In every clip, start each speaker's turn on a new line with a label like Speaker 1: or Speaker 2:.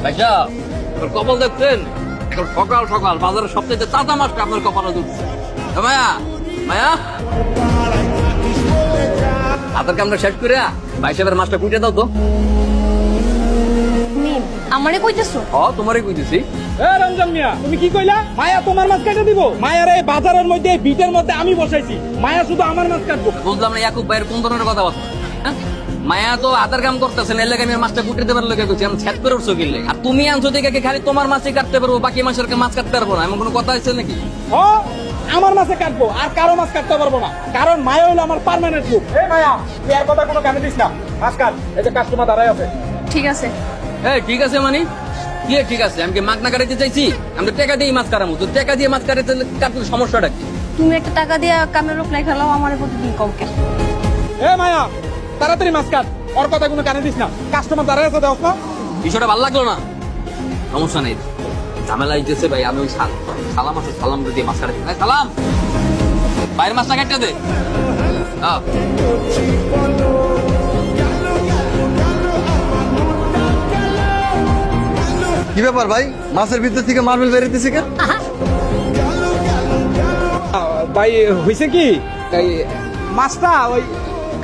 Speaker 1: ভাইসা তোর কপাল দেখছেন এখন সকাল সকাল বাজারের সবচেয়ে তাজা মাছটা আপনার কপালে দুধছে মায়া মায়া আপনাকে আমরা শেষ করে ভাই সাহেবের মাছটা কুইটে দাও তো।
Speaker 2: আমারে কইতেছো?
Speaker 1: তোমারই কইতেছি।
Speaker 3: রমজান মিয়া তুমি কি কইলা? মায়া তোমার মাছ কেটে দিব? মায়ার এই বাজারের মধ্যে বিটের মধ্যে আমি বসাইছি, মায়া শুধু আমার মাছ কাটবো।
Speaker 1: বুঝলাম না ইয়াকুব ভাইয়ের কোন ধরনের কথা বলছো? মায়া তো আদার কাম করতেছে না, এর লাগে আমি মাছটা কুটে দেবার লোকে কইছি আমি ছেদ করে উঠছো কিনলে। আর তুমি আনছো দেখে খালি তোমার মাছই কাটতে পারবো, বাকি মাছের মাছ কাটতে পারবো না, এমন কোনো কথা আছে নাকি?
Speaker 3: আমার মাছে কাটবো আর কারো মাছ কাটতে পারবো না, কারণ মায়া হইলো আমার পার্মানেন্ট লুক। এই মায়া তুই আর কথা কোনো কানে দিস না, মাছ কাট, এই যে কাস্টমার দাঁড়ায় আছে।
Speaker 2: ঠিক আছে।
Speaker 1: ঠিক আছে মানে কি ঠিক আছে? আমি কি মাছ না কাটাইতে চাইছি? আমি তো টাকা দিয়ে মাছ কাটাবো, তো টাকা দিয়ে মাছ কাটাইতে কাটলে সমস্যাটা কি?
Speaker 2: তুমি একটা টাকা দিয়া কামের লোক লেখা লাও, আমার প্রতিদিন কম কেন?
Speaker 3: মায়া তাড়াতাড়ি মাছ কাট, ওর কথা কোনো কানে দিস না, কাস্টমার দাঁড়ায় আছে দেখো না।
Speaker 1: বিষয়টা ভালো লাগলো না, সমস্যা নেই, ঝামেলা হইতেছে ভাই। আমি ওই সালাম আছে, সালাম দিয়ে মাছ কাটাই। সালাম বাইরের মাছটা কাটতে দে।
Speaker 4: কি ব্যাপার ভাই, মাছের ভিতর থেকে মার্বেল বেরিয়েছে কেন?
Speaker 3: ভাই হয়েছে কি, মাছটা ওই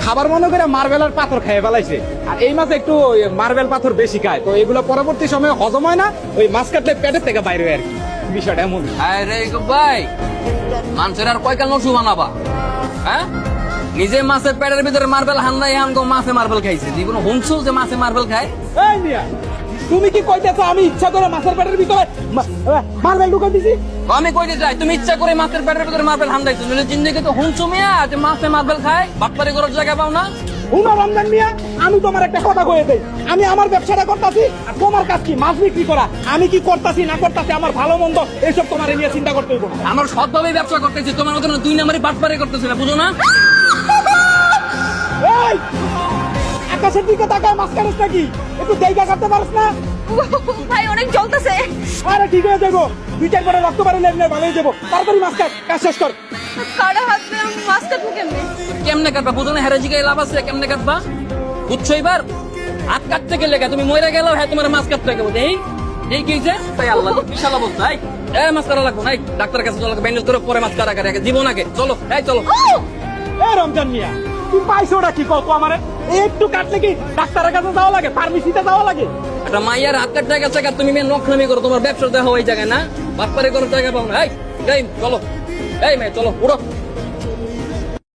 Speaker 3: খাবার মনে করে মার্বেলের পাথর খেয়ে ফেলাইছে, আর এই মাছ একটু মার্বেল পাথর বেশি খায়, তো এগুলো পরবর্তী সময়ে হজম হয় না, ওই মাছ কাটলে পেটের থেকে বাইরে হয় আর কি, বিষয়টা এমন।
Speaker 1: ভাই মানুষের আর কয়কাল নসু বানাবা? হ্যাঁ, নিজে মাছের পেটের ভিতরে মার্বেল হান্দাই হানগো মাছে মার্বেল খাইছে, জীবন হুনছো যে মাছে মার্বেল খায়?
Speaker 3: এই মিয়া তুমি কি কইতেছো আমি ইচ্ছা করে মাছের পেটের ভিতরে মার্বেল ঢুকাই দিছি?
Speaker 1: আমি কইতে চাই তুমি ইচ্ছা করে মাছের পেটের ভিতরে মার্বেল হান্দাইছো, নইলে জিন্দেগি তো হুনছো মিয়া যে মাছে মার্বেল খায়, বাটপারি করার জায়গা পাও না।
Speaker 3: হুনা রমজান মিয়া, আমি তোমার একটা কথা কয়ে দেই, আমি আমার ব্যবসাটা করতেছি আর তোমার কাজ কি মাছ বিক্রি করা, আমি কি করতেছি না করতেছি আমার ভালো মন্দ এইসব তোমার নিয়ে চিন্তা করতে হইব না।
Speaker 1: আমার সৎভাবে ব্যবসা করতেছি, তোমার মতন দুই নাম্বারই বাটপারি করতেছি না, বুঝো না?
Speaker 3: এই আকাশের দিকে তাকায় মাছ কাটিস নাকি, একটু জায়গা কাটতে পারিস না?
Speaker 2: ভাই অনেক জ্বলতেছে।
Speaker 3: আরে ঠিক হয়ে যাবো, 2-4 করে রক্ত বাড়ি লেগে ভালো হয়ে যাবো, তাড়াতাড়ি মাছ কাট, কাজ শেষ কর।
Speaker 2: কাটা হাত দিয়ে আমি মাছ কাটবো কেমনে?
Speaker 1: কেমনে কাটবা বুঝো না? হেরাজি গায়ে লাভ আছে, কেমনে কাটবা বুঝছো? এবার হাত কাটতে গেলে তুমি মরে গেলেও হ্যাঁ তোমার মাছ কাটতে গেবো। এই কি হয়েছে? তাই আল্লাহ বিশাল অবস্থা। মাছ কাটা লাগবো না, ডাক্তারের কাছে চলো, ব্যান্ডেজ করে পরে মাছ কাটা কাটে জীবন আগে চলো। চলো
Speaker 3: রমজান মিয়া তুই পাইছো ওটা কি কত আমারে, একটু কাটলে কি ডাক্তারের কাছে যাওয়া লাগে, ফার্মেসিতে যাওয়া লাগে?
Speaker 1: একটা মাইয়ার হাত কাটতে গেছে, তুমি মেয়ে নখনামি করো, তোমার ব্যবসা দেখা ওই জায়গায় না, বাটপারি করার জায়গা পাও না। চলো এই মেয়ে চলো উড়ো।